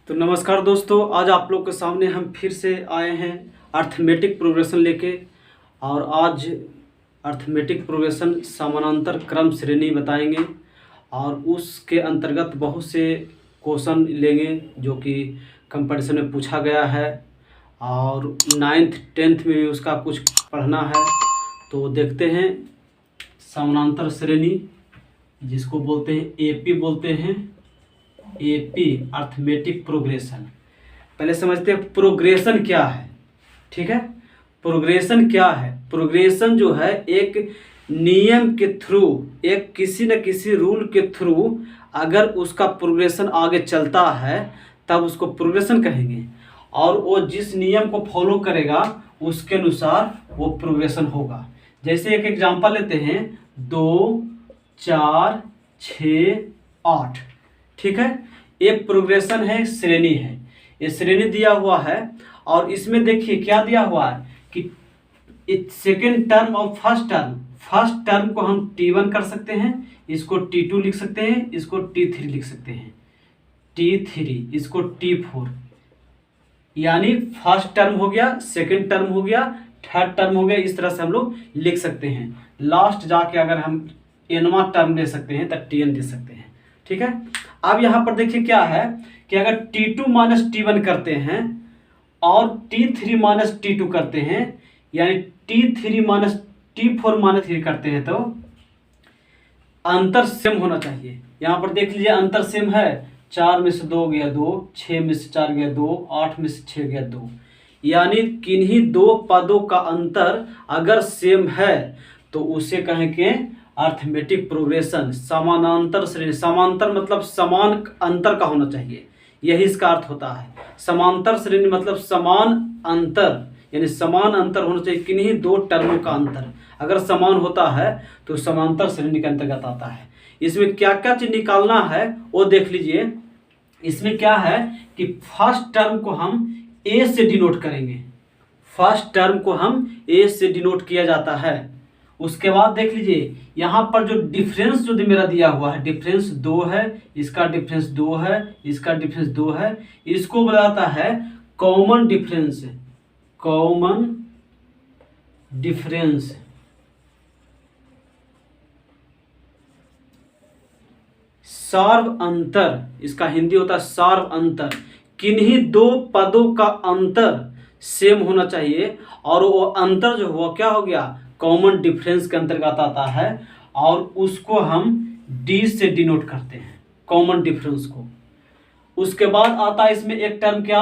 तो नमस्कार दोस्तों, आज आप लोग के सामने हम फिर से आए हैं अर्थमेटिक प्रोग्रेशन लेके। और आज अर्थमेटिक प्रोग्रेशन समानांतर क्रम श्रेणी बताएंगे और उसके अंतर्गत बहुत से क्वेश्चन लेंगे जो कि कंपटीशन में पूछा गया है और 9th 10th में भी उसका कुछ पढ़ना है। तो देखते हैं समानांतर श्रेणी, जिसको बोलते हैं एपी बोलते हैं, एपी अर्थमेटिक प्रोग्रेशन। पहले समझते हैं प्रोग्रेशन क्या है। ठीक है, प्रोग्रेशन क्या है? प्रोग्रेशन जो है एक नियम के थ्रू, एक किसी न किसी रूल के थ्रू अगर उसका प्रोग्रेशन आगे चलता है तब उसको प्रोग्रेशन कहेंगे, और वो जिस नियम को फॉलो करेगा उसके अनुसार वो प्रोग्रेशन होगा। जैसे एक एग्जांपल लेते हैं, 2 4 6 8। ठीक है, ये प्रोग्रेशन है, श्रेणी है, ये श्रेणी दिया हुआ है। और इसमें देखिए क्या दिया हुआ है कि सेकेंड टर्म और फर्स्ट टर्म को हम T1 कर सकते हैं, इसको T2 लिख सकते हैं, इसको T3 लिख सकते हैं, T3 इसको T4, यानी फर्स्ट टर्म हो गया, सेकेंड टर्म हो गया, थर्ड टर्म हो गया। इस तरह से हम लोग लिख सकते हैं। लास्ट जाके अगर हम nवां टर्म ले सकते हैं तब Tn दे सकते हैं। ठीक है, अब यहाँ पर देखिए क्या है कि अगर T2 माइनस T1 करते हैं और T3 माइनस T2 करते हैं, यानी T3 माइनस T4 माइनस 3 करते हैं, तो अंतर सेम होना चाहिए। यहाँ पर देख लीजिए अंतर सेम है, 4 में से 2 गया 2, 6 में से 4 गया 2, 8 में से 6 गया 2। यानी किन्हीं दो पदों का अंतर अगर सेम है तो उसे कहेंगे अर्थमेटिक प्रोग्रेशन। समानांतर श्रेणी, समांतर मतलब समान अंतर का होना चाहिए, यही इसका अर्थ होता है। समांतर श्रेणी मतलब समान अंतर, यानी समान अंतर होना चाहिए, किन्हीं दो टर्मों का अंतर अगर समान होता है तो समांतर श्रेणी के अंतर्गत आता है। इसमें क्या क्या चीज निकालना है वो देख लीजिए। इसमें क्या है कि फर्स्ट टर्म को हम ए से डिनोट करेंगे, फर्स्ट टर्म को हम ए से डिनोट किया जाता है। उसके बाद देख लीजिए यहाँ पर जो डिफरेंस जो मेरा दिया हुआ है, डिफरेंस 2 है, इसका डिफरेंस 2 है, इसका डिफरेंस 2 है, इसको बोला जाता है कॉमन डिफरेंस, कॉमन डिफरेंस। सार्व अंतर, इसका हिंदी होता है सार्व अंतर। किन्हीं दो पदों का अंतर सेम होना चाहिए और वो अंतर जो हुआ क्या हो गया, कॉमन डिफरेंस के अंतर्गत आता है, और उसको हम डी से डिनोट करते हैं, कॉमन डिफरेंस को। उसके बाद आता है इसमें एक टर्म क्या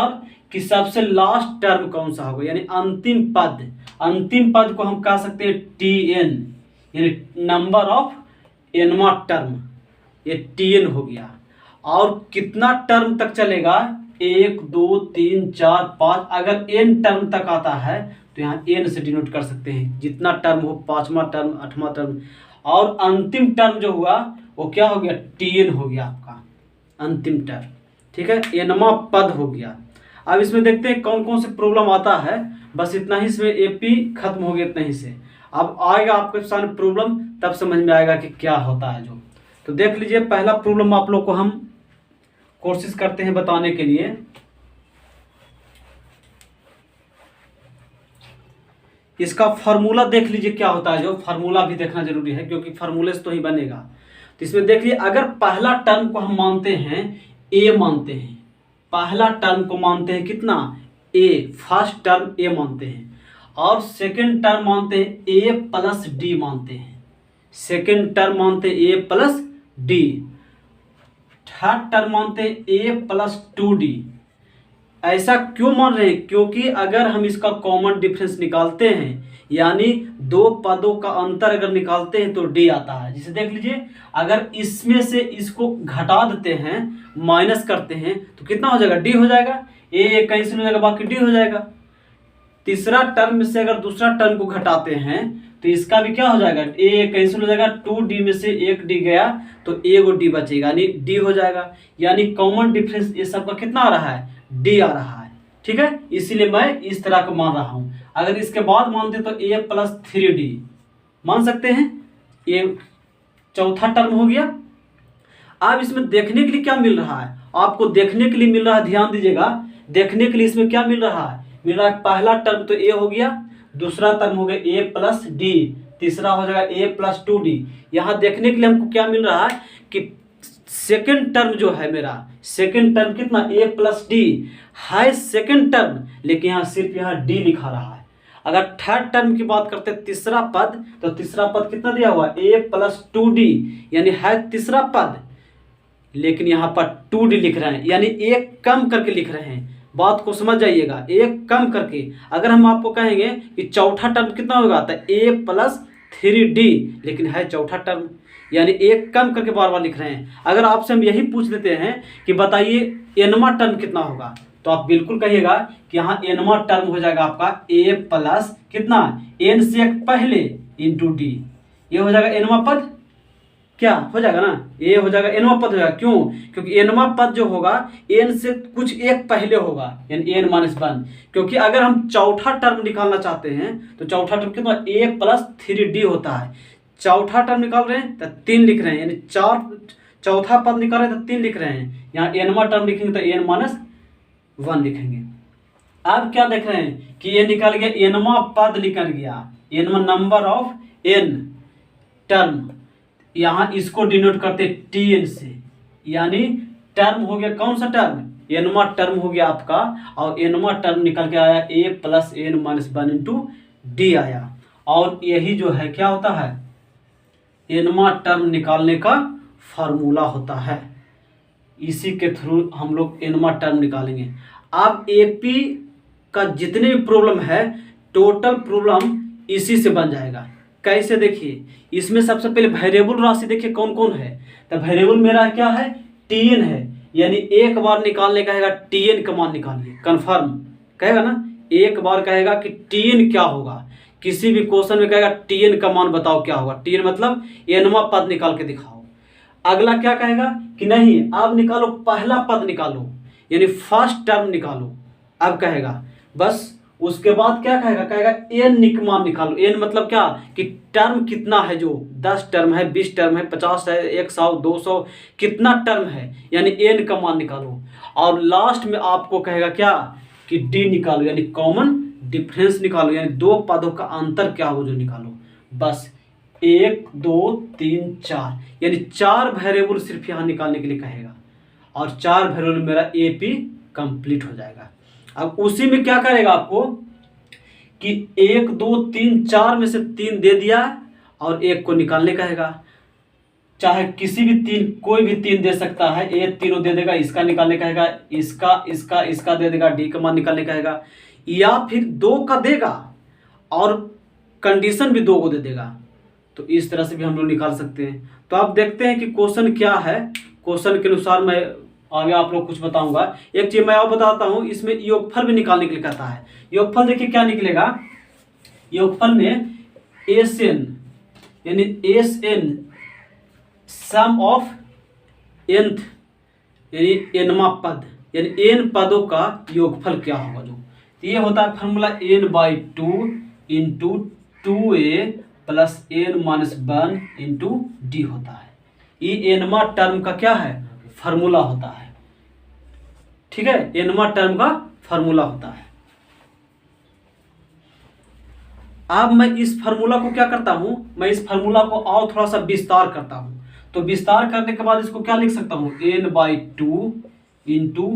कि सबसे लास्ट टर्म कौन सा होगा, यानी अंतिम पद। अंतिम पद को हम कह सकते हैं Tn, यानी नंबर ऑफ nवां टर्म, ये Tn हो गया। और कितना टर्म तक चलेगा, 1 2 3 4 5, अगर n टर्म तक आता है तो यहाँ n से डिनोट कर सकते हैं, जितना टर्म हो, 5वां टर्म, 8वां टर्म। और अंतिम टर्म जो हुआ वो क्या हो गया, Tn हो गया आपका अंतिम टर्म। ठीक है, nवां पद हो गया। अब इसमें देखते हैं कौन कौन से प्रॉब्लम आता है, बस इतना ही, इसमें एपी खत्म हो गया इतना ही से। अब आएगा आपके सामने प्रॉब्लम, तब समझ में आएगा कि क्या होता है जो। तो देख लीजिए पहला प्रॉब्लम आप लोग को हम कोशिश करते हैं बताने के लिए। इसका फार्मूला देख लीजिए क्या होता है, जो फार्मूला भी देखना जरूरी है क्योंकि फार्मूले से तो ही बनेगा। तो इसमें देख लीजिए, अगर पहला टर्म को हम मानते हैं ए, मानते हैं पहला टर्म को मानते हैं कितना, ए, फर्स्ट टर्म ए मानते हैं, और सेकंड टर्म मानते हैं ए प्लस डी मानते हैं, सेकंड टर्म मानते हैं ए प्लस डी, थर्ड टर्म मानते हैं ए प्लस 2d। ऐसा क्यों मान रहे हैं, क्योंकि अगर हम इसका कॉमन डिफरेंस निकालते हैं, यानी दो पदों का अंतर अगर निकालते हैं तो d आता है। जिसे देख लीजिए, अगर इसमें से इसको घटा देते हैं, माइनस करते हैं, तो कितना हो जाएगा, d हो जाएगा, a कैंसिल हो जाएगा, बाकी d हो जाएगा। तीसरा टर्म में से अगर दूसरा टर्म को घटाते हैं तो इसका भी क्या हो जाएगा, a कैंसिल हो जाएगा, 2d में से एक d गया तो एगो d बचेगा, यानी d हो जाएगा। यानी कॉमन डिफरेंस ये सब का कितना आ रहा है, d आ रहा है। ठीक है, इसीलिए मैं इस तरह का मान रहा हूं। अगर इसके बाद मानते तो a प्लस 3d मान सकते हैं, ये चौथा टर्म हो गया। अब इसमें देखने के लिए क्या मिल रहा है, आपको देखने के लिए मिल रहा है, ध्यान दीजिएगा, देखने के लिए इसमें क्या मिल रहा है, मिल रहा है पहला टर्म तो ए हो गया, दूसरा टर्म हो गया ए प्लस डी, तीसरा हो जाएगा ए प्लस 2d। यहाँ देखने के लिए हमको क्या मिल रहा है कि सेकेंड टर्म जो है मेरा, सेकेंड टर्म कितना ए प्लस डी है सेकेंड टर्म, लेकिन यहाँ सिर्फ यहाँ डी लिखा रहा है। अगर थर्ड टर्म की बात करते हैं तीसरा पद, तो तीसरा पद कितना दिया हुआ ए प्लस 2d, यानी है तीसरा पद, लेकिन यहाँ पर 2d लिख रहे हैं, यानी एक कम करके लिख रहे हैं। बात को समझ जाइएगा, एक कम करके। अगर हम आपको कहेंगे कि चौथा टर्म कितना होगा, तो ए प्लस 3d, लेकिन है चौथा टर्म, यानी एक कम करके बार बार लिख रहे हैं। अगर आपसे हम यही पूछ लेते हैं कि बताइए एनवा टर्म कितना होगा, तो आप बिल्कुल कहिएगा कि यहाँ एनवा टर्म हो जाएगा आपका ए प्लस कितना, एन से एक पहले इंटू डी, ये हो जाएगा एनवा पद, क्या हो जाएगा ना, ये हो जाएगा एनवा पद हो जाएगा। क्यों? क्योंकि एनवा पद जो होगा एन से कुछ एक पहले होगा, यानी एन माइनस 1। क्योंकि अगर हम चौथा टर्म निकालना चाहते हैं तो चौथा टर्म कितना ए प्लस 3d होता है। चौथा टर्म निकाल रहे हैं तो 3 लिख रहे हैं, यानी चौथा पद निकाल रहे हैं तो 3 लिख रहे हैं। यहाँ एनवा टर्म लिखेंगे तो एन माइनस 1 लिखेंगे। अब क्या देख रहे हैं कि ये निकल गया, एनवा पद निकल गया, एनवा नंबर ऑफ एन टर्म, यहाँ इसको डिनोट करते टी एन से, यानी टर्म हो गया कौन सा टर्म, एनवा टर्म हो गया आपका, और एनवा टर्म निकल के आया a plus n minus 1 into d आया। और यही जो है क्या होता है, एनवा टर्म निकालने का फार्मूला होता है, इसी के थ्रू हम लोग एनवा टर्म निकालेंगे। अब एपी का जितने भी प्रॉब्लम है, टोटल प्रॉब्लम इसी से बन जाएगा। कैसे? देखिए, इसमें सबसे पहले वेरिएबल राशि देखिए कौन कौन है, तो वेरिएबल मेरा क्या है, टीएन है, यानी एक बार निकालने कहेगा टीएन का मान निकालिए, कंफर्म कहेगा ना, एक बार कहेगा कि टीएन क्या होगा, किसी भी क्वेश्चन में कहेगा टीएन का मान बताओ क्या होगा, टीएन मतलब एनवा पद निकाल के दिखाओ। अगला क्या कहेगा कि नहीं अब निकालो पहला पद निकालो, यानी फर्स्ट टर्म निकालो, अब कहेगा बस। उसके बाद क्या कहेगा, कहेगा एन का मान निकालो, एन मतलब क्या कि टर्म कितना है, जो 10 टर्म है, 20 टर्म है, 50 है, 100, 200 कितना टर्म है, यानी एन का मान निकालो। और लास्ट में आपको कहेगा क्या कि डी निकालो, यानी कॉमन डिफरेंस निकालो, यानी दो पदों का अंतर क्या हो जो निकालो। बस 1 2 3 4, यानी 4 वेरिएबल सिर्फ यहाँ निकालने के लिए कहेगा, और 4 वेरिएबल मेरा एपी कंप्लीट हो जाएगा। अब उसी में क्या करेगा आपको कि 1 2 3 4 में से 3 दे दिया और एक को निकालने कहेगा, चाहे किसी भी 3 कोई भी 3 दे सकता है, ये तीनों दे देगा, इसका निकालने कहेगा, इसका दे देगा, डी का मान निकालने कहेगा, या फिर 2 का देगा और कंडीशन भी 2 को दे देगा। तो इस तरह से भी हम लोग निकाल सकते हैं। तो आप देखते हैं कि क्वेश्चन क्या है, क्वेश्चन के अनुसार मैं आगे आप लोग कुछ बताऊंगा। एक चीज मैं और बताता हूं, इसमें योगफल भी निकालने के लिए कहता है। योगफल देखिए क्या निकलेगा, योगफल में एस एन, यानी S N sum of nth, यानी एनवा पद, यानी एन पदों का योगफल क्या होगा जो, तो ये होता है formula n/2 into 2a plus n minus 1 into D होता है। ये एनवा टर्म का क्या है, फार्मूला होता है, ठीक है, एनवा टर्म का फार्मूला होता है। अब मैं इस फार्मूला को क्या करता हूं, मैं इस फार्मूला को और थोड़ा सा विस्तार करता हूं। तो विस्तार करने के बाद इसको क्या लिख सकता हूं, n/2 इंटू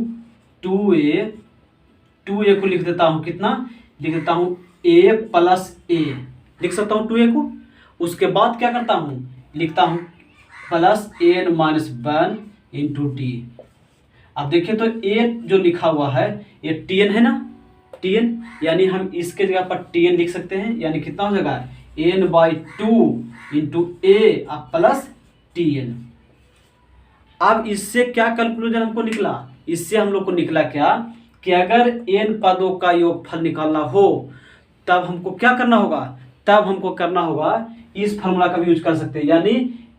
2a को लिख देता हूं, कितना लिख देता हूं a प्लस a, लिख सकता हूं 2a को। उसके बाद क्या करता हूं, लिखता हूं plus n minus 1 into D. अब देखिए तो ए जो लिखा हुआ है ये टीएन है ना, टीएन, यानी हम इसके जगह पर टीएन लिख सकते हैं, यानी कितना हो जाएगा n/2 इंटू ए प्लस टीएन। अब इससे क्या कंक्लूजन हमको निकला, इससे हम लोग को निकला क्या कि अगर एन पदों का योगफल निकालना हो तब हमको क्या करना होगा, तब हमको करना होगा इस फार्मूला का भी यूज कर सकते हैं, यानी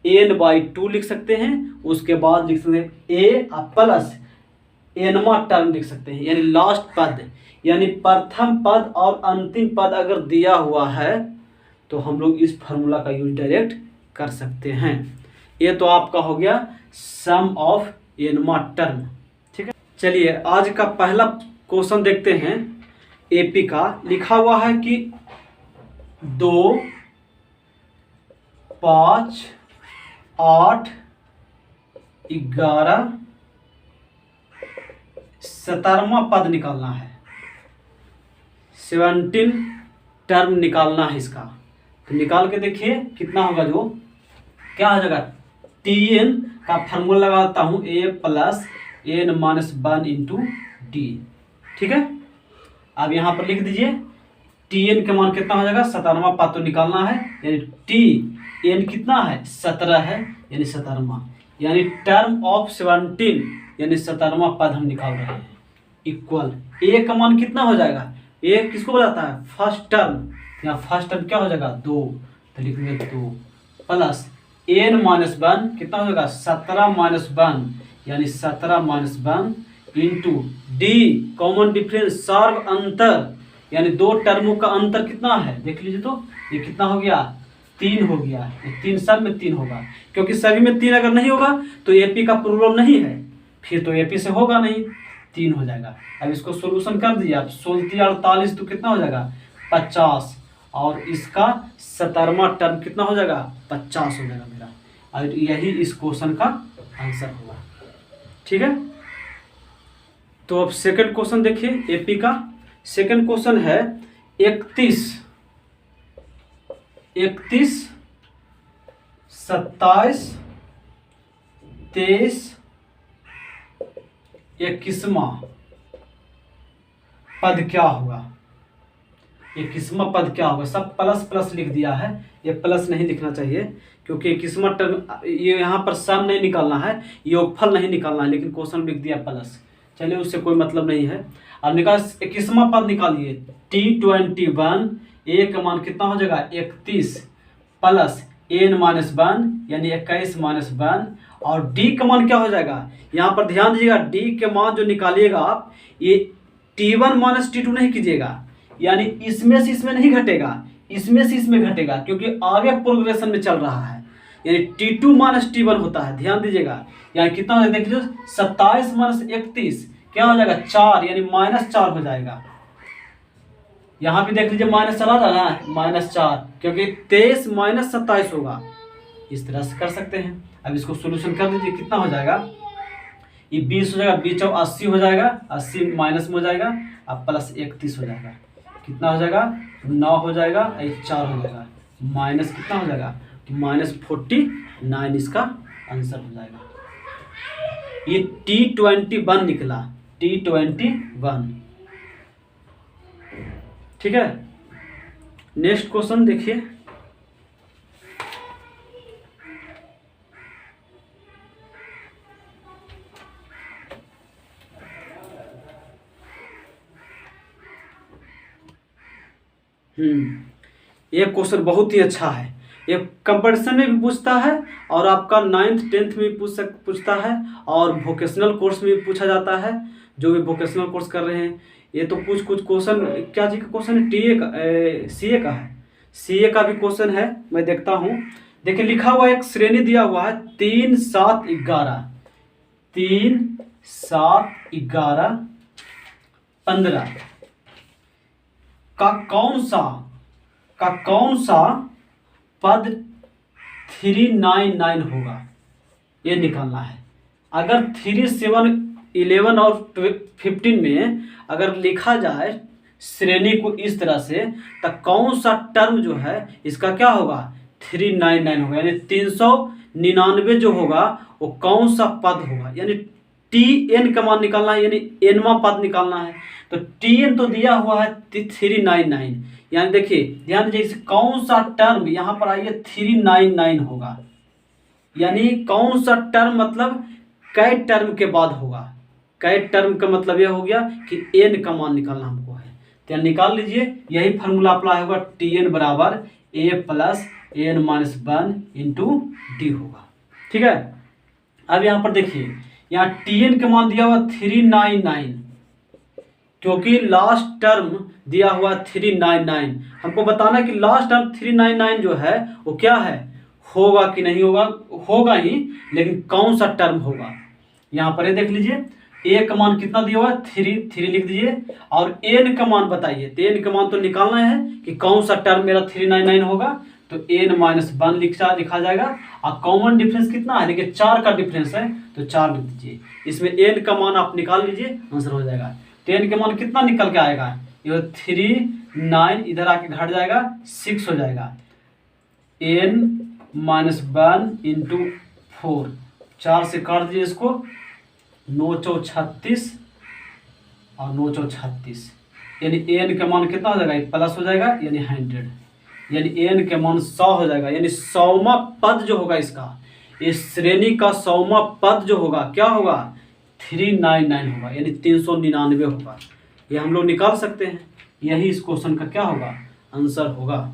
n/2 लिख सकते हैं, उसके बाद लिख सकते हैं ए प्लस एनवा टर्म लिख सकते हैं, यानी लास्ट पद, यानी प्रथम पद और अंतिम पद अगर दिया हुआ है तो हम लोग इस फार्मूला का यूज डायरेक्ट कर सकते हैं। ये तो आपका हो गया सम ऑफ एनवा टर्म। ठीक है, चलिए आज का पहला क्वेश्चन देखते हैं। एपी का लिखा हुआ है कि 2, 5, 8, 11 17वां पद निकालना है, 17 टर्म निकालना है इसका। तो निकाल के देखिए कितना होगा, जो क्या हो जाएगा, टीएन का फार्मूला लगाता हूं, a plus n minus 1 into d. ठीक है, अब यहां पर लिख दीजिए टीएन का मान कितना हो जाएगा, 17वां पद तो निकालना है, यानी टी एन कितना है, 17 है, यानी 17वां, यानी टर्म ऑफ 17 यानी 17वां पद हम निकाल रहे हैं। इक्वल ए का मान कितना हो जाएगा, ए किसको बताता है, फर्स्ट टर्म, यहाँ फर्स्ट टर्म क्या हो जाएगा 2, तो लिखेंगे 2 प्लस एन माइनस 1 कितना हो जाएगा, 17 माइनस 1 यानी 17 minus 1 into d common difference सर्व अंतर, यानी दो टर्मों का अंतर कितना है देख लीजिए, तो ये कितना हो गया, 3 हो गया, ये 3 सब में 3 होगा, क्योंकि सभी में 3 अगर नहीं होगा तो एपी का प्रॉब्लम नहीं है, फिर तो एपी से होगा नहीं, 3 हो जाएगा। अब इसको सोल्यूशन कर दिए आप, 16 48 तो कितना हो जाएगा 50, और इसका 17वां टर्म कितना हो जाएगा 50 हो जाएगा मेरा, और यही इस क्वेश्चन का आंसर होगा। ठीक है, तो अब सेकंड क्वेश्चन देखिए एपी का। सेकंड क्वेश्चन है 31, 27, 23, 21वां पद क्या होगा, 21वां पद क्या होगा, सब प्लस प्लस लिख दिया है, ये प्लस नहीं लिखना चाहिए, क्योंकि 21वां टर्म ये यहाँ पर सम नहीं निकालना है, योगफल नहीं निकालना है, लेकिन क्वेश्चन लिख दिया प्लस, चलिए उससे कोई मतलब नहीं है। अब निकाल 21वां पद निकालिए, T21 ए का मान कितना हो जाएगा 31 प्लस एन माइनस 1 यानी 21 माइनस 1, और डी का मान क्या हो जाएगा, यहाँ पर ध्यान दीजिएगा डी के मान जो निकालिएगा आप, ये T1 माइनस T2 नहीं कीजिएगा, यानी इसमें से इसमें नहीं घटेगा, इसमें से इसमें घटेगा, क्योंकि आगे प्रोग्रेशन में चल रहा है, यानी T2 माइनस T1 होता है, ध्यान दीजिएगा। यानी कितना हो जाएगा देख लीजिए, 27 माइनस 31 क्या हो जाएगा 4, यानी -4 हो जाएगा। यहाँ भी देख लीजिए माइनस चला रहा है, -4, क्योंकि 23 माइनस 27 होगा, इस तरह से कर सकते हैं। अब इसको सोल्यूशन कर दीजिए, कितना हो जाएगा, ये 20 हो जाएगा, 20 और 80 हो जाएगा, 80 माइनस में हो जाएगा, अब प्लस 31 हो जाएगा, कितना हो जाएगा 9 हो जाएगा, 4 हो जाएगा, माइनस कितना हो जाएगा, -49 इसका आंसर हो जाएगा। ये T21 निकला, T21। ठीक है, नेक्स्ट क्वेश्चन देखिए। ये क्वेश्चन बहुत ही अच्छा है, ये कंपटीशन में भी पूछता है, और आपका 9th 10th में भी पूछता है, और वोकेशनल कोर्स में भी पूछा जाता है, जो भी वोकेशनल कोर्स कर रहे हैं। ये तो कुछ क्वेश्चन क्या जी का क्वेश्चन है, टीए का सीए का है, सीए का भी क्वेश्चन है, मैं देखता हूँ। देखिए लिखा हुआ एक श्रेणी दिया हुआ है 3 7 11, 3 7 11 15 का कौन सा पद 399 होगा, ये निकालना है। अगर 3 7 11 और 15 में अगर लिखा जाए श्रेणी को इस तरह से, तो कौन सा टर्म जो है इसका क्या होगा 399 होगा, यानी 399 जो होगा वो कौन सा पद होगा, यानी टी एन का मान निकालना है, यानी एनवा पद निकालना है। तो टी एन तो दिया हुआ है 399, यानी देखिए ध्यान दीजिए कौन सा टर्म यहाँ पर आइए 399 होगा, यानी कौन सा टर्म मतलब कै टर्म के बाद होगा, कै टर्म का मतलब यह हो गया कि एन का मान निकालना हमको है, तो निकाल लीजिए। यही फार्मूला अप्लाई होगा, टी एन बराबर a plus n minus 1 into d होगा। ठीक है, अब यहाँ पर देखिए यहाँ टी एन का मान दिया हुआ 399, क्योंकि लास्ट टर्म दिया हुआ 399, हमको बताना कि लास्ट टर्म 399 जो है वो क्या है, होगा कि नहीं होगा, होगा ही, लेकिन कौन सा टर्म होगा। यहाँ पर ये देख लीजिए, ए का मान कितना दिया हुआ है 3 लिख दीजिए, और एन का मान बताइए। तो एन का मान तो निकालना है कि कौन सा टर्म मेरा 399 होगा, तो n-1 लिखा जाएगा। और कॉमन डिफरेंस कितना है, देखिए 4 का डिफरेंस है, तो 4 लिख दीजिए। इसमें n का मान आप निकाल लीजिए, आंसर हो जाएगा। तो n का मान कितना निकल के आएगा, ये 39 इधर आके घट जाएगा, 6 हो जाएगा। n-1 इंटू 4, 4 से काट दीजिए इसको, 9 चौ 36 और 9 चौ 36, यानी एन का मान कितना हो जाएगा, प्लस हो जाएगा, यानी 100, यानी एन के मान 100 हो जाएगा। यानी 100वां पद जो होगा इसका, इस श्रेणी का 100वां पद जो होगा क्या होगा, 399 होगा, यानी 399 होगा। ये हम लोग निकाल सकते हैं, यही इस क्वेश्चन का क्या होगा, आंसर होगा।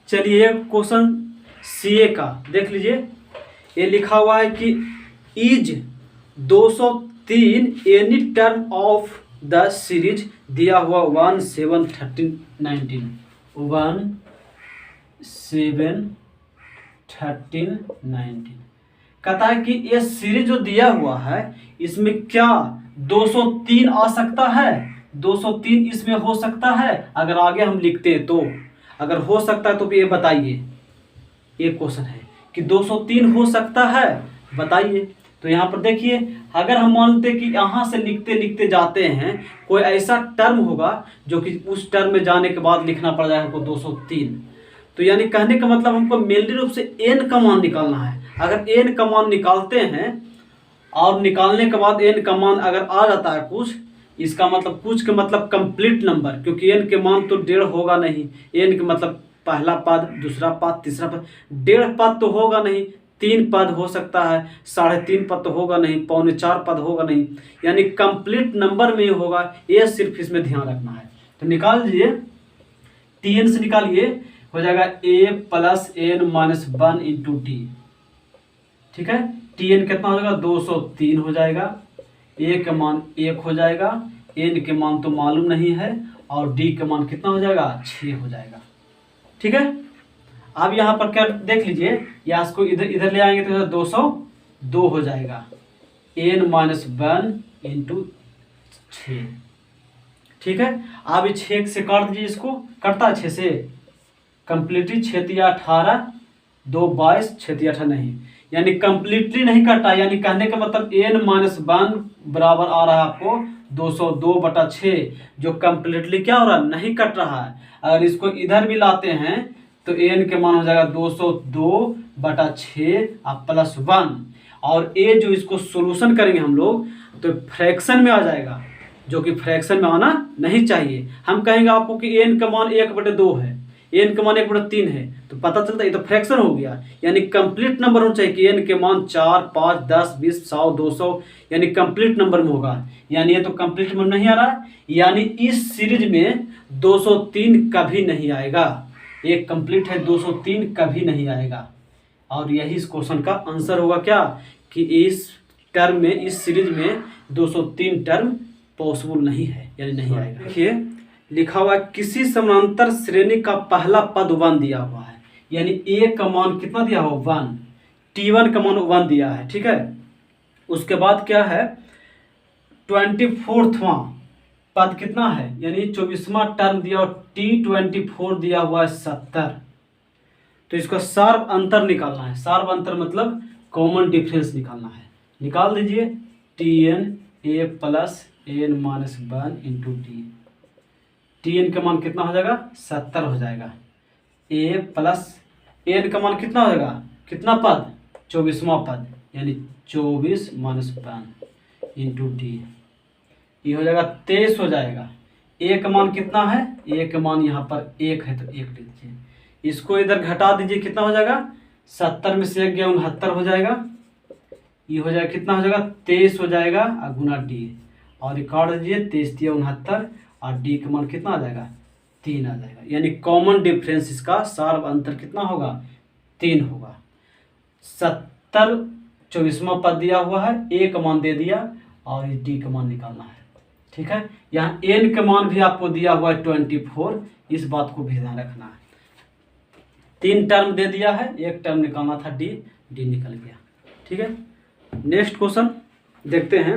चलिए क्वेश्चन सीए का देख लीजिए। ये लिखा हुआ है कि is 203 any term of the series, दिया हुआ 1 7 13 19, 1 7 13 19। कहता है कि ये सीरीज जो दिया हुआ है इसमें क्या 203 आ सकता है, 203 इसमें हो सकता है। अगर आगे हम लिखते हैं तो, अगर हो सकता है तो ये बताइए, ये क्वेश्चन है कि 203 हो सकता है, बताइए। तो यहाँ पर देखिए, अगर हम मानते कि यहाँ से लिखते लिखते जाते हैं, कोई ऐसा टर्म होगा जो कि उस टर्म में जाने के बाद लिखना पड़ जाएगा हमको 203, तो यानी कहने का मतलब हमको मेनली रूप से n का मान निकालना है। अगर n का मान निकालते हैं और निकालने के बाद n का मान अगर आ जाता है कुछ, इसका मतलब कुछ के मतलब कंप्लीट नंबर, क्योंकि n के मान तो 1.5 होगा नहीं, n के मतलब पहला पद, दूसरा पद, तीसरा पद, 1.5 पद तो होगा नहीं, 3 पद हो सकता है, 3.5 पद तो होगा नहीं, 3.25 पद होगा नहीं, यानी कंप्लीट नंबर में ही होगा। ये सिर्फ इसमें ध्यान रखना है। तो निकाल लीजिए, tn से निकालिए, हो जाएगा a plus n-1 into T, ठीक है। tn कितना हो जाएगा, 203 हो जाएगा, a का मान 1 हो जाएगा, n के मान तो मालूम नहीं है, और d का मान कितना हो जाएगा, 6 हो जाएगा, ठीक है। अब यहाँ पर क्या देख लीजिए, या इसको इधर ले आएंगे तो 202 हो जाएगा, n-1 इंटू 6, ठीक है। अब 6 से काट दीजिए, इसको कटता है 6 से, कंप्लीटली 6 या 18, 2 22, 6 या 18 नहीं, यानी कंप्लीटली नहीं कटा, यानी कहने का मतलब n-1 बराबर आ रहा है आपको 202/6, जो कंप्लीटली क्या हो रहा है, नहीं कट रहा है। अगर इसको इधर भी लाते हैं तो n के मान हो जाएगा 202/6 प्लस 1, और a जो इसको सोल्यूशन करेंगे हम लोग तो फ्रैक्शन में आ जाएगा, जो कि फ्रैक्शन में आना नहीं चाहिए। हम कहेंगे आपको कि n का मान 1/2 है, n का मान 1/3 है, तो पता चलता है ये तो फ्रैक्शन हो गया, यानी कंप्लीट नंबर होना चाहिए कि n के मान 4 5 10 20 100 200, यानी कंप्लीट नंबर में होगा। यानी ये तो कंप्लीट नंबर नहीं आ रहा, यानी इस सीरीज में 203 कभी नहीं आएगा। एक कंप्लीट है, 203 कभी नहीं आएगा, और यही इस क्वेश्चन का आंसर होगा क्या, कि इस टर्म में, इस सीरीज में 203 टर्म पॉसिबल नहीं है, यानी नहीं आएगा। देखिए लिखा हुआ है किसी समानांतर श्रेणी का पहला पद 1 दिया हुआ है, यानी a का मान कितना दिया हुआ 1, t1 का मान 1 दिया है, ठीक है। उसके बाद क्या है, 24वां पद कितना है, यानी 24वां टर्म दिया और t24 दिया हुआ है 70, तो इसका सार्व अंतर निकालना है। सार्व अंतर मतलब कॉमन डिफरेंस निकालना है। निकाल दीजिए, tn a plus n-1 into T, tn का मान कितना हो जाएगा, 70 हो जाएगा, a प्लस n का मान कितना हो जाएगा, कितना पद, 24वां पद, यानी 24 - 1 इंटू टी, ये हो जाएगा 23 हो जाएगा। a का मान कितना है, a का मान यहाँ पर 1 है तो 1 लिख दीजिए, इसको इधर घटा दीजिए, कितना हो जाएगा, 70 में से 1 गया 69 हो जाएगा, ये हो जाएगा कितना हो जाएगा, 23 हो जाएगा, और गुना डी, और ये काट दीजिए, 23 × 69, और डी का मान कितना आ जाएगा, 3 आ जाएगा। यानी कॉमन डिफरेंस इसका सार्व अंतर कितना होगा, 3 होगा। 70 24वां पद दिया हुआ है, a का मान दे दिया, और ये डी का मान निकालना है, ठीक है। यहाँ n का मान भी आपको दिया हुआ है 24, इस बात को भी ध्यान रखना है। 3 टर्म दे दिया है, 1 टर्म निकालना था, डी निकल गया। ठीक है, नेक्स्ट क्वेश्चन देखते हैं।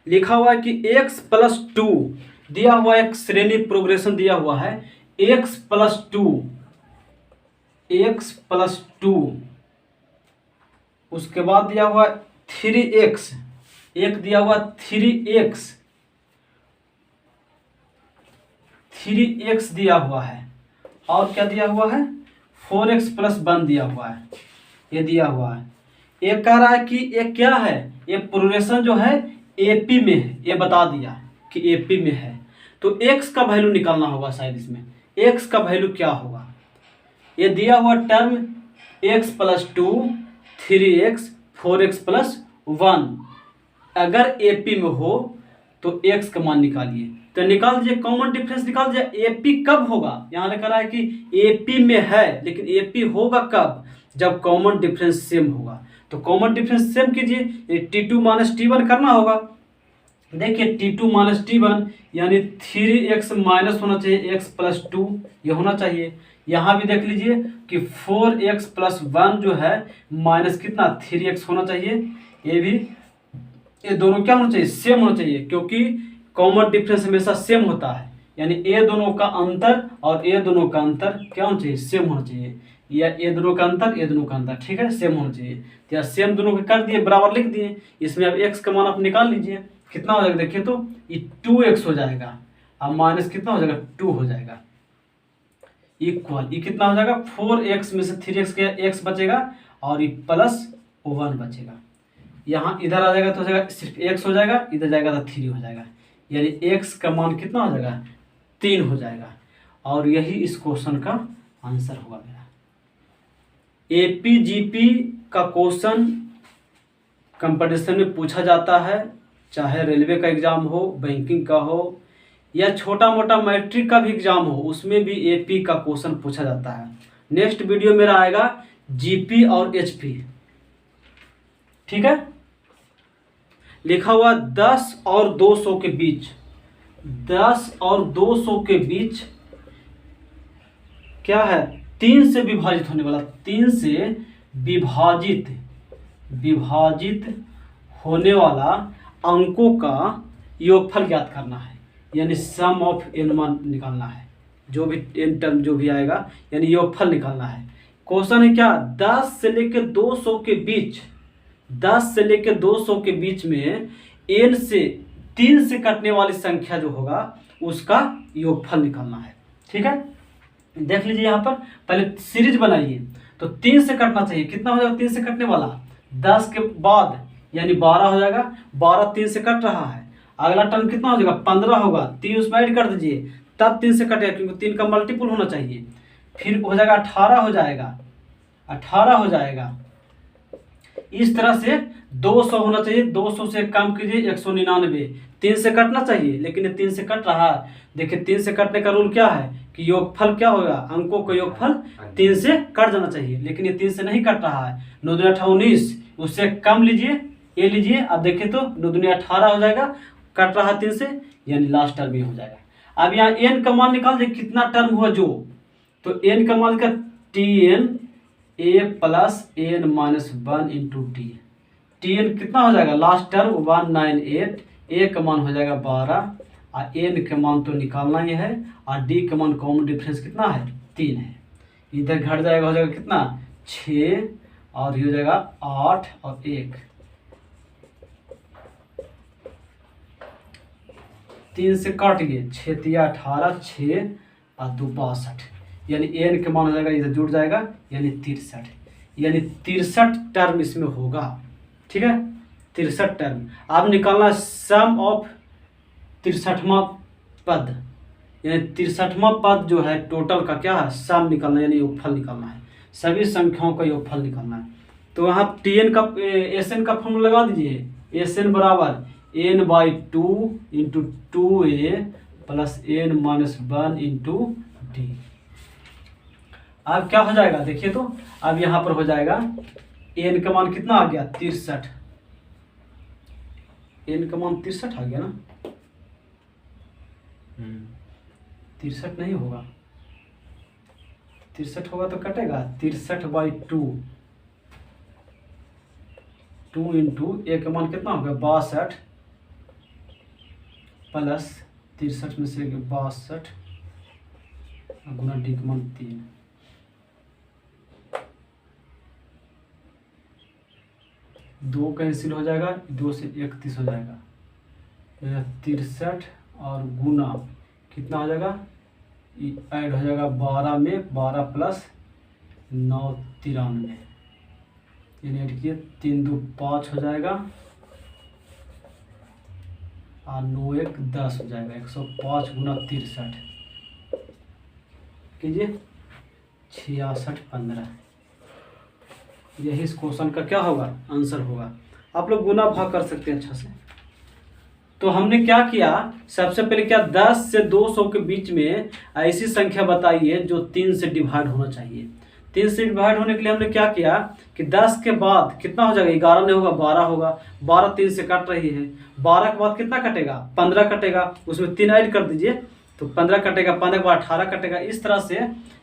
लिखा हुआ है कि x प्लस 2 दिया हुआ एक श्रेणी प्रोग्रेशन दिया हुआ है, x प्लस 2, उसके बाद दिया हुआ 3x, एक दिया हुआ 3x दिया हुआ है, और क्या दिया हुआ है 4x प्लस 1 दिया हुआ है, ये दिया हुआ है। ये कह रहा है कि ये क्या है, ये प्रोग्रेशन जो है एपी में है, ये बता दिया कि एपी में है। तो x का वैल्यू निकालना होगा शायद इसमें, x का वैल्यू क्या होगा। ये दिया हुआ term x plus 2, 3x, 4x plus 1 अगर एपी में हो तो x का मान निकालिए। तो निकाल दीजिए, कॉमन डिफरेंस निकाल दीजिए। एपी कब होगा, यहाँ लिखा रहा है कि एपी में है, लेकिन एपी होगा कब, जब कॉमन डिफरेंस सेम होगा। तो कॉमन डिफरेंस सेम कीजिए, T2 माइनस T1 करना होगा। देखिए T2 माइनस T1 यानी 3x माइनस होना चाहिए x प्लस 2, ये होना चाहिए। यहाँ भी देख लीजिए कि 4x प्लस 1 जो है माइनस कितना 3x होना चाहिए। ये भी, ये दोनों क्या होना चाहिए, सेम होना चाहिए, क्योंकि कॉमन डिफरेंस हमेशा सेम होता है, यानी ए दोनों का अंतर और ए दोनों का अंतर क्या होना चाहिए, सेम होना चाहिए, या ए दोनों का अंतर ए दोनों का अंतर, ठीक है, सेम होना चाहिए। तो यहाँ सेम दोनों के कर दिए, बराबर लिख दिए। इसमें अब x का मान आप निकाल लीजिए, कितना हो जाएगा देखिए तो, ये 2x हो जाएगा, अब माइनस कितना हो जाएगा 2 हो जाएगा, इक्वल ये कितना हो जाएगा 4x में से 3x के x बचेगा और ये प्लस 1 बचेगा। यहाँ इधर आ जाएगा तो हो जाएगा सिर्फ x हो जाएगा, इधर जाएगा तो 3 हो जाएगा, यानी x का मान कितना हो जाएगा 3 हो जाएगा। और यही इस क्वेश्चन का आंसर होगा मेरा। एपीजीपी का क्वेश्चन कंपटीशन में पूछा जाता है, चाहे रेलवे का एग्जाम हो, बैंकिंग का हो, या छोटा मोटा मैट्रिक का भी एग्जाम हो, उसमें भी एपी का क्वेश्चन पूछा जाता है। नेक्स्ट वीडियो मेरा आएगा जीपी और एचपी, ठीक है। लिखा हुआ 10 और 200 के बीच, 10 और 200 के बीच क्या है, 3 से विभाजित होने वाला, 3 से विभाजित होने वाला अंकों का योगफल ज्ञात करना है, यानी सम ऑफ n मान निकालना है, जो भी n टर्म जो भी आएगा, यानी योगफल निकालना है। क्वेश्चन है क्या, 10 से लेकर 200 के बीच, 10 से लेकर 200 के बीच में n से 3 से कटने वाली संख्या जो होगा उसका योगफल निकालना है, ठीक है। देख लीजिए यहाँ पर, पहले सीरीज बनाइए, तो 3 से कटना चाहिए, कितना हो जाएगा 3 से कटने वाला, 10 के बाद यानी 12 हो जाएगा, 12 3 से कट रहा है, अगला टर्म कितना हो जाएगा 15 होगा, 3 उसमें ऐड कर दीजिए, तब 3 से कटेगा, क्योंकि 3 का मल्टीपल होना चाहिए। फिर हो जाएगा 18 हो जाएगा, 18 हो जाएगा। इस तरह से 200 होना चाहिए, 200 से कम कीजिए 199, 3 से कटना चाहिए, लेकिन ये 3 से कट रहा है। देखिए 3 से कटने का रूल क्या है कि योगफल क्या होगा, अंकों का योगफल 3 से कट जाना चाहिए, लेकिन ये 3 से नहीं कट रहा है। 9 दूनी 19, उससे कम लीजिए, ये लीजिए, अब देखिए तो 9 दूनी 18 हो जाएगा, कट रहा है 3 से, यानी लास्ट टर्म ये हो जाएगा। अब यहाँ n का मान निकाल दे, कितना टर्म हुआ जो, तो n का मान का tn a plus n minus 1 into T, tn कितना हो जाएगा लास्ट टर्म 198, a का मान हो जाएगा 12, और n का मान तो निकालना ही है, और d का मान कॉमन डिफरेंस कितना है 3 है, इधर घट जाएगा, हो जाएगा कितना 6, और ये हो जाएगा 8 और 1, 3 से काट गए, 6 तिया 18, 6 और 2 62, यानी n के मान हो जाएगा, इधर जुड़ जाएगा, यानी 63, यानी 63 टर्म इसमें होगा, ठीक है, 63 टर्म। अब निकालना सम ऑफ 63वां पद, यानी 63वां पद जो है टोटल का क्या है सम निकालना, यानी योगफल निकालना है, सभी संख्याओं का योगफल निकालना है। तो यहाँ tn का Sn का फॉर्मूला लगा दीजिए, Sn बराबर n/2 into 2a plus n minus 1 into D. अब क्या हो जाएगा देखिए तो, अब यहाँ पर हो जाएगा n का मान कितना आ गया 63, n का मान 63 आ गया ना, 63 नहीं होगा, 63 होगा तो कटेगा 63/2, 2 इंटू ए का मान कितना होगा 62 प्लस 63 में से 62 गुना डी का मान 3, 2 कैंसिल हो जाएगा, 2 से 31 हो जाएगा, 63 और गुना कितना हो जाएगा, ऐड हो जाएगा 12 में, 12 प्लस 9 93, यानी ऐड किए 3 2 5 हो जाएगा और 9 1 10 हो जाएगा, 105 गुना 63 कीजिए 66 15, यही इस क्वेश्चन का क्या होगा आंसर होगा। आप लोग गुना भाग कर सकते हैं अच्छा से। तो हमने क्या किया, सबसे पहले क्या 10 से 200 के बीच में ऐसी संख्या बताइए जो 3 से डिवाइड होना चाहिए। 3 से डिवाइड होने के लिए हमने क्या किया कि 10 के बाद कितना हो जाएगा, 11 नहीं होगा 12 होगा, 12 3 से कट रही है, 12 के बाद कितना कटेगा 15 कटेगा, उसमें 3 ऐड कर दीजिए तो 15 कटेगा, 15 के बाद 18 कटेगा, इस तरह से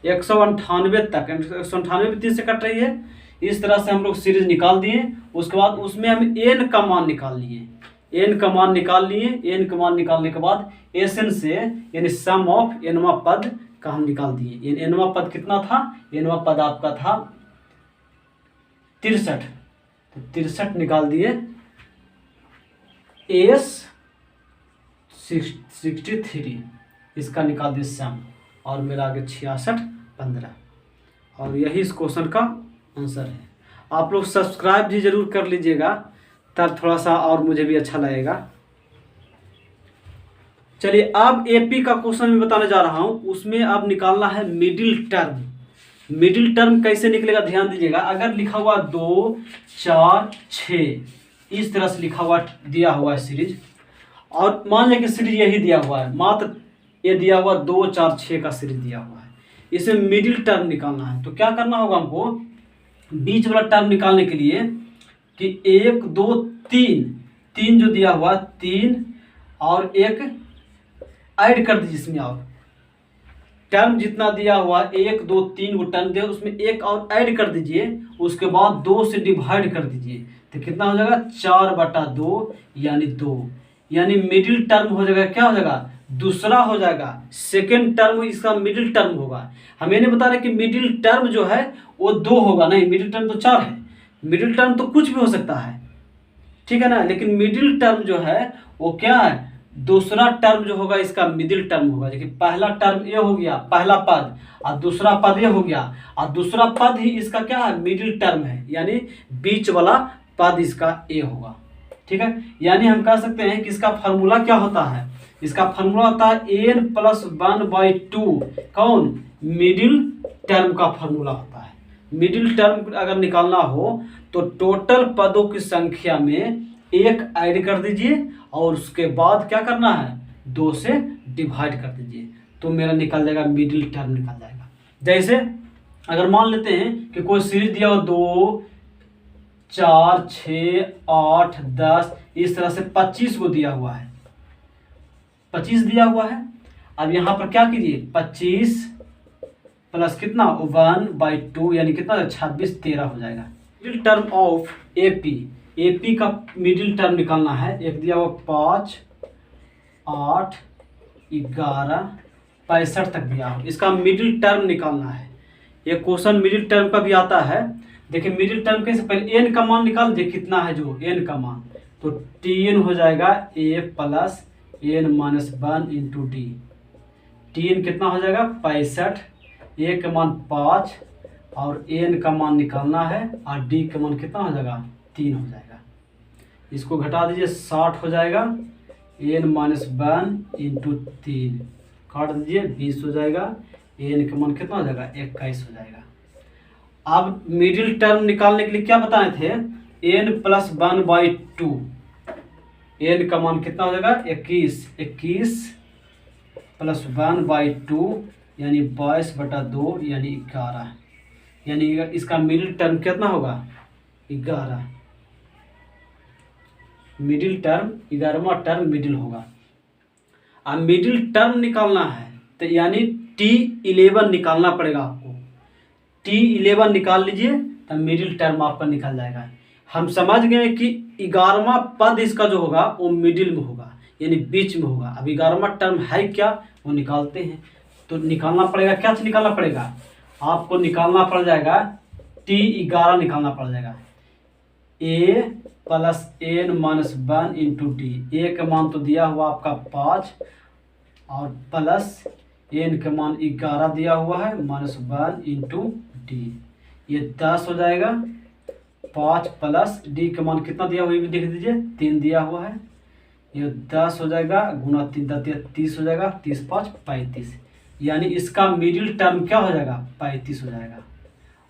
198 तक, 198 भी 3 से कट रही है। इस तरह से हम लोग सीरीज निकाल दिए। उसके बाद उसमें हम एन का मान निकाल लिए, एन का मान निकाल लिए। एन का मान निकालने के बाद एसएन से यानी सम ऑफ एनवा पद का हम निकाल दिए। एनवा पद कितना था, एनवा पद आपका था 63, तो 63 निकाल दिए। एस 63 इसका निकाल दिए सम, और मेरा आगे 66 15, और यही इस क्वेश्चन का आंसर है। आप लोग सब्सक्राइब भी जरूर कर लीजिएगा, तब थोड़ा सा और मुझे भी अच्छा लगेगा। चलिए अब एपी का क्वेश्चन मैं बताने जा रहा हूं, उसमें अब निकालना है मिडिल टर्म। मिडिल टर्म कैसे निकलेगा ध्यान दीजिएगा। अगर लिखा हुआ 2 4 6 इस तरह से लिखा हुआ दिया हुआ है सीरीज, और मान लें कि सीरीज यही दिया हुआ है, मात्र ये दिया हुआ 2 4 6 का सीरीज दिया हुआ है, इसे मिडिल टर्म निकालना है। तो क्या करना होगा हमको, बीच वाला टर्म निकालने के लिए कि 1 2 3 जो दिया हुआ 3 और 1 ऐड कर दीजिए इसमें, और टर्म जितना दिया हुआ 1 2 3 वो टर्म दिया, उसमें 1 और ऐड कर दीजिए, उसके बाद 2 से डिवाइड कर दीजिए, तो कितना हो जाएगा 4/2 यानी 2, यानी मिडिल टर्म हो जाएगा, क्या हो जाएगा दूसरा हो जाएगा, सेकेंड टर्म इसका मिडिल टर्म होगा। हम ये नहीं बता रहे कि मिडिल टर्म जो है वो 2 होगा, नहीं, मिडिल टर्म तो 4 है। मिडिल टर्म तो कुछ भी हो सकता है, ठीक है ना, लेकिन मिडिल टर्म जो है वो क्या है, दूसरा टर्म जो होगा इसका मिडिल टर्म होगा। देखिए पहला टर्म ये हो गया, पहला पद, और दूसरा पद ये हो गया, और दूसरा पद ही इसका क्या है मिडिल टर्म है, यानी बीच वाला पद इसका ए होगा, ठीक है। यानी हम कह सकते हैं कि इसका फार्मूला क्या होता है, इसका फार्मूला होता है n+1/2, कौन, मिडिल टर्म का फार्मूला होता है। मिडिल टर्म अगर निकालना हो तो टोटल पदों की संख्या में 1 ऐड कर दीजिए, और उसके बाद क्या करना है 2 से डिवाइड कर दीजिए, तो मेरा निकल जाएगा मिडिल टर्म निकल जाएगा। जैसे अगर मान लेते हैं कि कोई सीरीज दिया हो 2 4 6 8 10 इस तरह से 25 को दिया हुआ है, 25 दिया हुआ है। अब यहाँ पर क्या कीजिए 25 प्लस कितना 1/2 यानी कितना 26 13 हो जाएगा। Middle term of AP, AP का मिडिल टर्म निकालना है। एक दिया हुआ 5 8 11 65 तक दिया हो, इसका मिडिल टर्म निकालना है। ये क्वेश्चन मिडिल टर्म का भी आता है। देखिए मिडिल टर्म कैसे, पहले एन का मान निकाल दे, कितना है जो एन का मान, तो tn हो जाएगा a plus n-1 into D. tn कितना हो जाएगा 65, a का मान 5 और n का मान निकालना है, और d का मान कितना हो जाएगा 3 हो जाएगा। इसको घटा दीजिए 60 हो जाएगा, n-1 इंटू 3 काट दीजिए 20 हो जाएगा, n का मान कितना हो जाएगा 21 हो जाएगा। अब मिडिल टर्म निकालने के लिए क्या बताए थे, n+1/2, n का मान कितना हो जाएगा 21 प्लस 1/2 यानी 22/2 यानी 11, यानी इसका मिडिल टर्म कितना होगा 11, मिडिल टर्म 11वां टर्म मिडिल होगा। अब मिडिल टर्म निकालना है तो यानी T11 निकालना पड़ेगा आपको। T11 निकाल लीजिए तो मिडिल टर्म आपका निकल जाएगा। हम समझ गए कि 11वां पद इसका जो होगा वो मिडिल में होगा, यानी बीच में होगा। अब 11वां टर्म है क्या, वो निकालते हैं। तो निकालना पड़ेगा, क्या चीज निकालना पड़ेगा आपको, निकालना पड़ जाएगा T11 निकालना पड़ जाएगा। A plus n minus 1 into d. A का मान तो दिया हुआ आपका 5 और प्लस n का मान 11 दिया हुआ है माइनस 1 इंटू डी, ये 10 हो जाएगा। 5 प्लस डी का मान कितना दिया हुआ है, ये भी देख दीजिए 3 दिया हुआ है, ये 10 हो जाएगा, गुना 3 30 हो जाएगा, 30 5 35, यानी इसका मिडिल टर्म क्या हो जाएगा 35 हो जाएगा।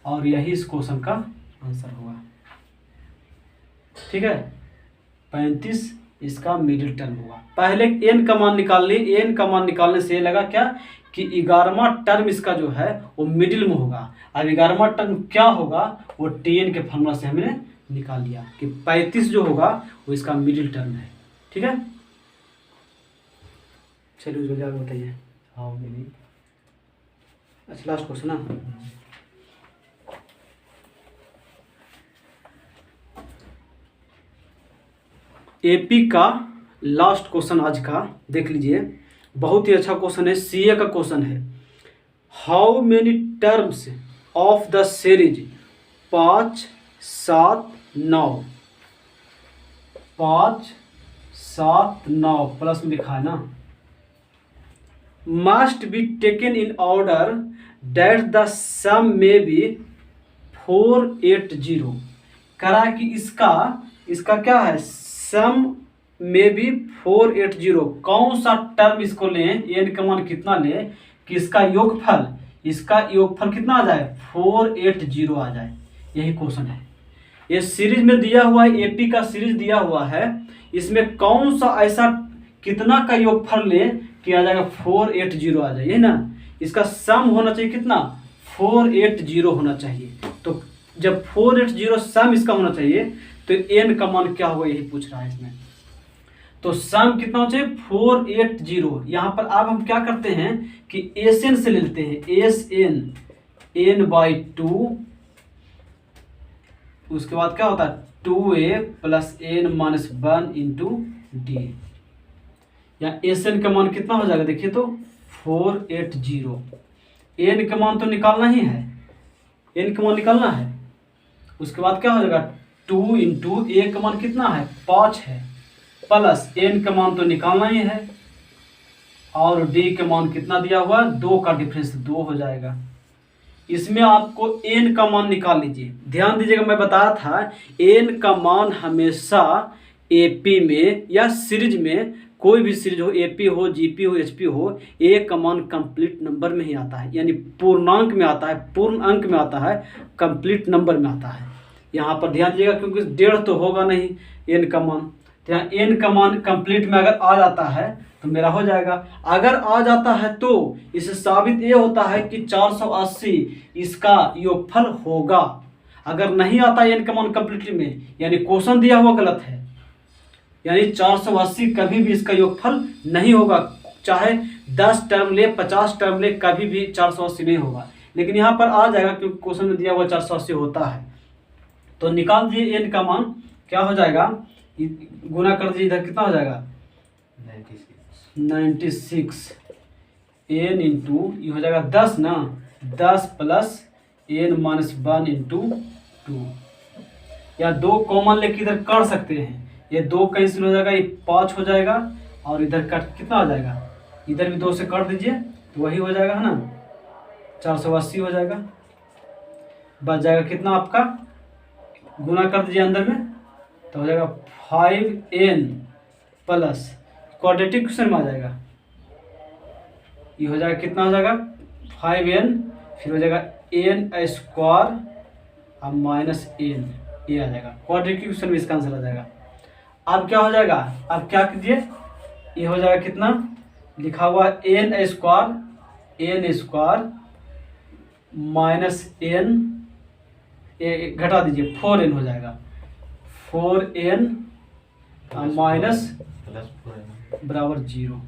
और यही इस क्वेश्चन का आंसर होगा। ठीक है, 35 इसका मिडिल टर्म होगा। पहले n का मान निकाल लिए, n का मान निकालने से ये लगा क्या कि 11वां टर्म इसका जो है वो मिडिल में होगा। अब 11वां टर्म क्या होगा वो Tn के फॉर्मूला से हमने निकाल लिया कि 35 जो होगा वो इसका मिडिल टर्म है। ठीक है, चलिए जल्दी आगे बताइए। हाँ मिली। अच्छा लास्ट क्वेश्चन ना, एपी का लास्ट क्वेश्चन आज का देख लीजिए, बहुत ही अच्छा क्वेश्चन है, सीए का क्वेश्चन है। How many terms of the series 5 7 9, 5 7 9 plus में लिखा है ना, must be taken in order that the sum may be 480। करा कि इसका क्या है, सम में भी 480। कौन सा टर्म इसको लें, n का मान कितना लें कि इसका योगफल कितना आ जाए 480 आ जाए, यही क्वेश्चन है। ये सीरीज में दिया हुआ है, एपी का सीरीज दिया हुआ है, इसमें कौन सा ऐसा कितना का योगफल लें कि आ जाएगा 480 आ जाए, यही ना। इसका सम होना चाहिए कितना 480 होना चाहिए। तो जब 480 सम इसका होना चाहिए तो n का मान क्या होगा यही पूछ रहा है इसमें। तो सम कितना होना चाहिए 480। यहाँ पर अब हम क्या करते हैं कि Sn से लेते हैं, Sn n/2, उसके बाद क्या होता है 2a plus n minus 1 into D. या Sn का मान कितना हो जाएगा देखिए तो 480। n का मान तो निकालना ही है, n का मान निकालना है। उसके बाद क्या हो जाएगा 2 इंटू ए का मान कितना है 5 है, प्लस n का मान तो निकालना ही है, और d का मान कितना दिया हुआ है 2 का डिफरेंस 2 हो जाएगा। इसमें आपको n का मान निकाल लीजिए। ध्यान दीजिएगा, मैं बताया था n का मान हमेशा एपी में या सीरीज में, कोई भी सीरीज हो, एपी हो, जीपी हो, एचपी हो, ए का मान कंप्लीट नंबर में ही आता है, यानी पूर्णांक में आता है, पूर्ण अंक में आता है, कंप्लीट नंबर में आता है। यहाँ पर ध्यान दीजिएगा क्योंकि 1.5 तो होगा नहीं n का मान, तो यहाँ n का मान कंप्लीट में अगर आ जाता है तो मेरा हो जाएगा। अगर आ जाता है तो इससे साबित ये होता है कि 480 इसका योगफल होगा। अगर नहीं आता n का मान कंप्लीटली में, यानी क्वेश्चन दिया हुआ गलत है, यानी 480 कभी भी इसका योगफल नहीं होगा। चाहे 10 टर्म ले, 50 टर्म ले, कभी भी 480 नहीं होगा। लेकिन यहाँ पर आ जाएगा क्योंकि क्वेश्चन में दिया हुआ 480 होता है। तो निकाल दिए n का मान क्या हो जाएगा, गुना कर दीजिए, इधर कितना हो जाएगा 96 n इंटू ये हो जाएगा 10 ना, 10 प्लस n माइनस 1 इंटू 2, या 2 कॉमन लेके इधर कर सकते हैं, ये 2 कैंसिल हो जाएगा, ये 5 हो जाएगा, और इधर कट कितना हो जाएगा, इधर भी 2 से कर दीजिए तो वही हो जाएगा है ना, 480 हो जाएगा। बच जाएगा कितना आपका, गुना कर दीजिए अंदर में तो हो जाएगा 5n प्लस क्वाड्रेटिक क्वेश्चन में आ जाएगा, ये हो जाएगा कितना हो जाएगा 5n, फिर हो जाएगा n स्क्वायर अब माइनस n, ये आ जाएगा क्वाड्रेटिक क्वेश्चन में इसका आंसर आ जाएगा। अब क्या हो जाएगा, अब क्या कीजिए, ये हो जाएगा कितना लिखा हुआ n स्क्वायर माइनस n, घटा दीजिए 4n हो जाएगा, 4n माइनस बराबर 0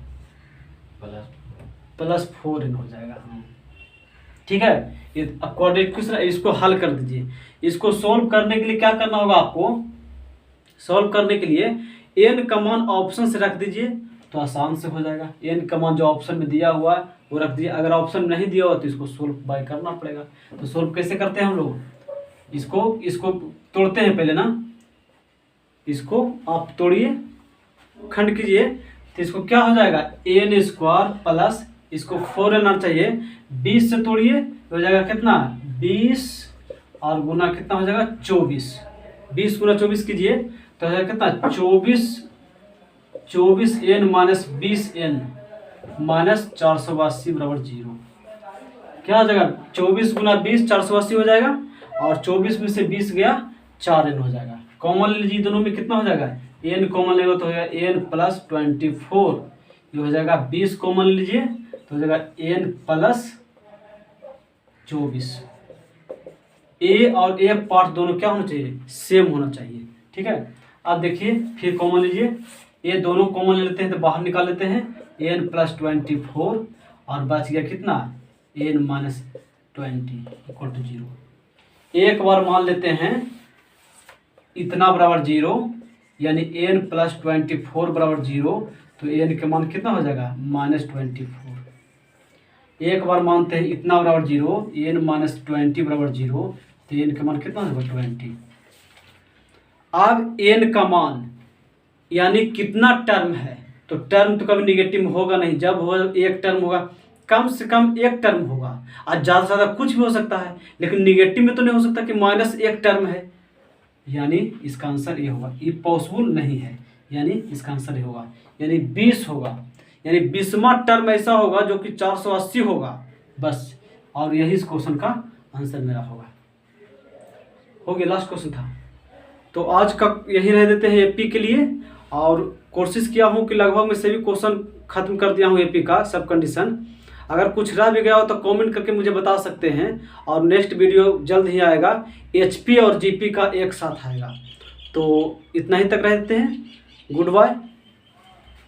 प्लस 4n हो जाएगा। ठीक है। ये अब क्वाड्रेटिक क्वेश्चन, इसको हल कर दीजिए। इसको सोल्व करने के लिए क्या करना होगा आपको, सोल्व करने के लिए एन का मान ऑप्शन से रख दीजिए तो आसान से हो जाएगा। एन का मान जो ऑप्शन में दिया हुआ है वो रख दीजिए। अगर ऑप्शन नहीं दिया हुआ तो इसको सोल्व बाय करना पड़ेगा। तो सोल्व कैसे करते हैं हम लोग, इसको तोड़ते हैं पहले ना, इसको आप तोड़िए, खंड कीजिए, तो इसको क्या हो जाएगा, एन स्क्वायर प्लस इसको 4n आना चाहिए, 20 से तोड़िए तो हो जाएगा कितना 20 और गुना कितना हो जाएगा 24, 20 गुना 24 कीजिए तो हो जाएगा कितना 24 n माइनस 20n माइनस 482 बराबर 0। क्या हो जाएगा 24 गुना 20 480 हो जाएगा, और 24 में से 20 गया 4n हो जाएगा। कॉमन ले लीजिए, दोनों में कितना हो जाएगा, n कॉमन लेगा तो हो जाएगा n प्लस 24, ये हो जाएगा 20 कॉमन लीजिए तो हो जाएगा n प्लस 24। ए और ए पार्ट दोनों क्या होना चाहिए, सेम होना चाहिए, ठीक है। अब देखिए फिर कॉमन लीजिए, ये दोनों कॉमन ले लेते हैं तो बाहर निकाल लेते हैं, n प्लस 24 और बच गया कितना n माइनस 20 इक्वल टू 0। एक बार मान लेते हैं इतना बराबर 0, यानी n प्लस 24 बराबर 0, तो n का मान कितना हो जाएगा माइनस 24। एक बार मानते हैं इतना बराबर 0, n माइनस 20 बराबर 0, तो n का मान कितना होगा 20। अब n का मान यानी कितना टर्म है, तो टर्म तो कभी निगेटिव होगा नहीं, जब हो एक टर्म होगा, कम से कम एक टर्म होगा, और ज़्यादा से ज़्यादा कुछ भी हो सकता है, लेकिन निगेटिव में तो नहीं हो सकता कि माइनस एक टर्म है, यानी इसका आंसर ये होगा। ये पॉसिबल नहीं है, यानी इसका आंसर ये होगा, यानी 20 होगा, यानी 20वां टर्म ऐसा होगा जो कि 480 होगा बस, और यही इस क्वेश्चन का आंसर मेरा होगा। हो गया, लास्ट क्वेश्चन था। तो आज का यही रह देते हैं एपी के लिए, और कोशिश किया हूँ कि लगभग मैं सभी क्वेश्चन खत्म कर दिया हूँ एपी का सब कंडीशन। अगर कुछ रह भी गया हो तो कमेंट करके मुझे बता सकते हैं, और नेक्स्ट वीडियो जल्द ही आएगा, एचपी और जीपी का एक साथ आएगा। तो इतना ही तक रहते हैं, गुड बाय।